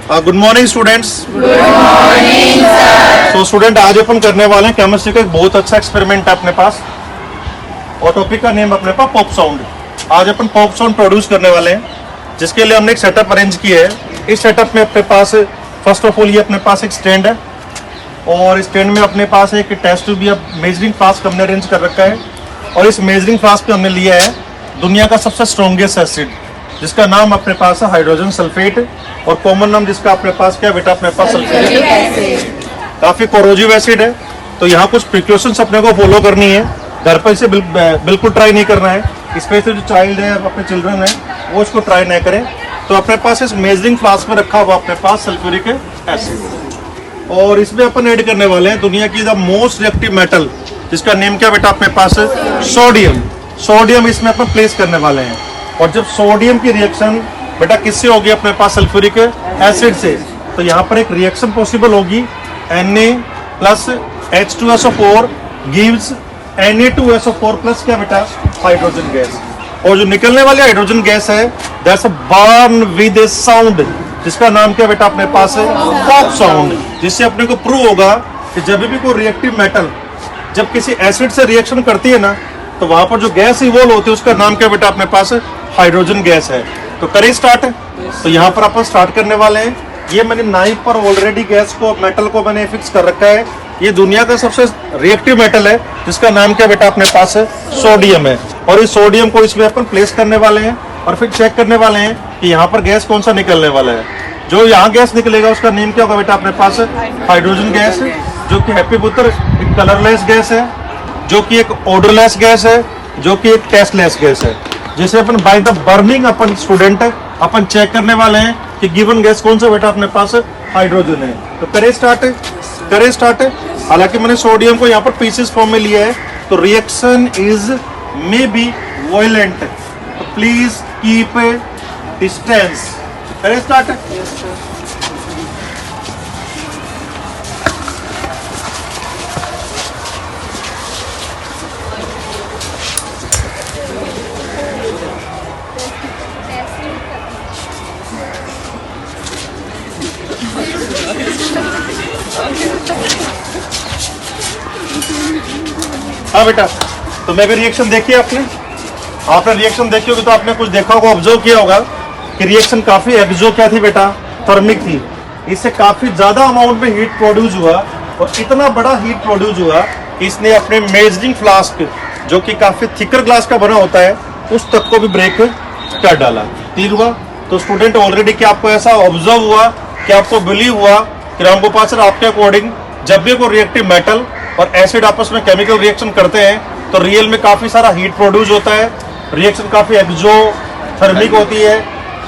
Good morning students. Good morning sir. तो student आज अपन करने वाले हैं केमिस्ट्री का एक बहुत अच्छा एक्सपेरिमेंट है अपने पास, और टॉपिक का नेम अपने पास पॉप साउंड। आज अपन पॉप साउंड प्रोड्यूस करने वाले हैं, जिसके लिए हमने एक सेटअप अरेंज किया है। इस सेटअप में अपने पास फर्स्ट ऑफ ऑल ये अपने पास एक स्टैंड है, और स्टैंड में अपने पास एक टेस्ट ट्यूब या मेजरिंग फ्लास्क हमने अरेंज कर रखा है। और इस मेजरिंग फ्लास्क पे हमने लिया है दुनिया का सबसे स्ट्रॉन्गेस्ट एसिड, जिसका नाम अपने पास है हाइड्रोजन सल्फेट, और कॉमन नाम जिसका अपने पास क्या बेटा अपने पास सल्फ्यूरिक एसिड। काफी कोरोजिव एसिड है, तो यहाँ कुछ प्रिकॉशंस अपने को फॉलो करनी है। घर पर इसे बिल्कुल ट्राई नहीं करना है, स्पेशली जो चाइल्ड है, अपने चिल्ड्रन है, वो इसको ट्राई नहीं करें। तो अपने पास इस मेजरिंग फ्लास्क में रखा हुआ अपने पास सल्फ्यूरिक एसिड, और इसमें अपन ऐड करने वाले हैं दुनिया की द मोस्ट रिएक्टिव मेटल, जिसका नेम क्या बेटा अपने पास है सोडियम। सोडियम इसमें अपन प्लेस करने वाले हैं, और जब सोडियम की रिएक्शन बेटा किससे होगी अपने पास सल्फ्यूरिक एसिड से, तो यहाँ पर एक रिएक्शन पॉसिबल होगी। Na plus H2SO4 gives Na2SO4 plus क्या बेटा हाइड्रोजन गैस, और जो निकलने वाली हाइड्रोजन गैस है that's burn with A sound, जिसका नाम क्या बेटा अपने पास है पॉप साउंड। जिससे अपने को प्रूव होगा कि जब भी कोई रिएक्टिव मेटल जब किसी एसिड से रिएक्शन करती है ना, तो वहां पर जो गैस इवॉल्व होती है उसका नाम क्या बेटा अपने पास हाइड्रोजन गैस है। तो करें स्टार्ट। तो यहाँ पर अपन स्टार्ट करने वाले हैं। ये मैंने नाइफ पर ऑलरेडी गैस को मेटल को मैंने फिक्स कर रखा है। ये दुनिया का सबसे रिएक्टिव मेटल है, जिसका नाम क्या बेटा अपने पास है सोडियम है। और इस सोडियम को इसमें अपन प्लेस करने वाले हैं, और फिर चेक करने वाले हैं कि यहाँ पर गैस कौन सा निकलने वाला है। जो यहाँ गैस निकलेगा उसका नेम क्या होगा बेटा अपने पास हाइड्रोजन गैस, जो कि हैप्पी पुत्र एक कलरलेस गैस है, जो कि एक ऑडरलेस गैस है, जो कि एक टेस्टलेस गैस है। जैसे अपन बाय द बर्निंग अपन स्टूडेंट अपन चेक करने वाले हैं कि गिवन गैस कौन सा बेटा अपने पास हाइड्रोजन है। तो करें स्टार्ट। हालांकि मैंने सोडियम को यहाँ पर पीसेस फॉर्म में लिया है, तो reaction is may be violent, तो प्लीज कीप डिस्टेंस। करें स्टार्ट। हाँ बेटा, तो मैं भी रिएक्शन देखी आपने रिएक्शन देखी होगी, तो आपने कुछ देखा होगा, ऑब्जर्व किया होगा कि रिएक्शन काफी एक्सो क्या थी बेटा थर्मिक थी। इससे काफी ज्यादा अमाउंट में हीट प्रोड्यूस हुआ, और इतना बड़ा हीट प्रोड्यूस हुआ कि इसने अपने मेजरिंग फ्लास्क, जो कि काफी थिकर ग्लास का बना होता है, उस तक को भी ब्रेक कर डाला। क्लियर हुआ? तो स्टूडेंट ऑलरेडी क्या आपको ऐसा ऑब्जर्व हुआ, कि आपको बिलीव हुआ कि रामगोपाल सर आपके अकॉर्डिंग जब भी कोई रिएक्टिव मेटल और एसिड आपस में केमिकल रिएक्शन करते हैं, तो रियल में काफी सारा हीट प्रोड्यूस होता है, रिएक्शन काफी एक्सोथर्मिक होती है,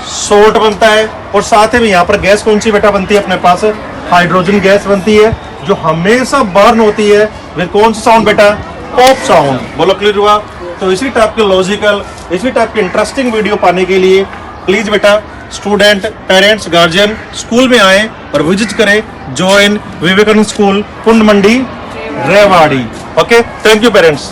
सोल्ट बनता है, और साथ ही में यहाँ पर गैस कौन सी बेटा बनती है अपने पास हाइड्रोजन गैस बनती है, जो हमेशा बर्न होती है विद कौन सा साउंड बेटा पॉप साउंड। बोलो क्लियर हुआ? तो इसी टाइप के लॉजिकल, इसी टाइप के इंटरेस्टिंग वीडियो पाने के लिए प्लीज बेटा स्टूडेंट, पेरेंट्स, गार्जियन स्कूल में आए और विजिट करें join Vivekananda school, Pund Mandi, Rewari. Okay, thank you parents.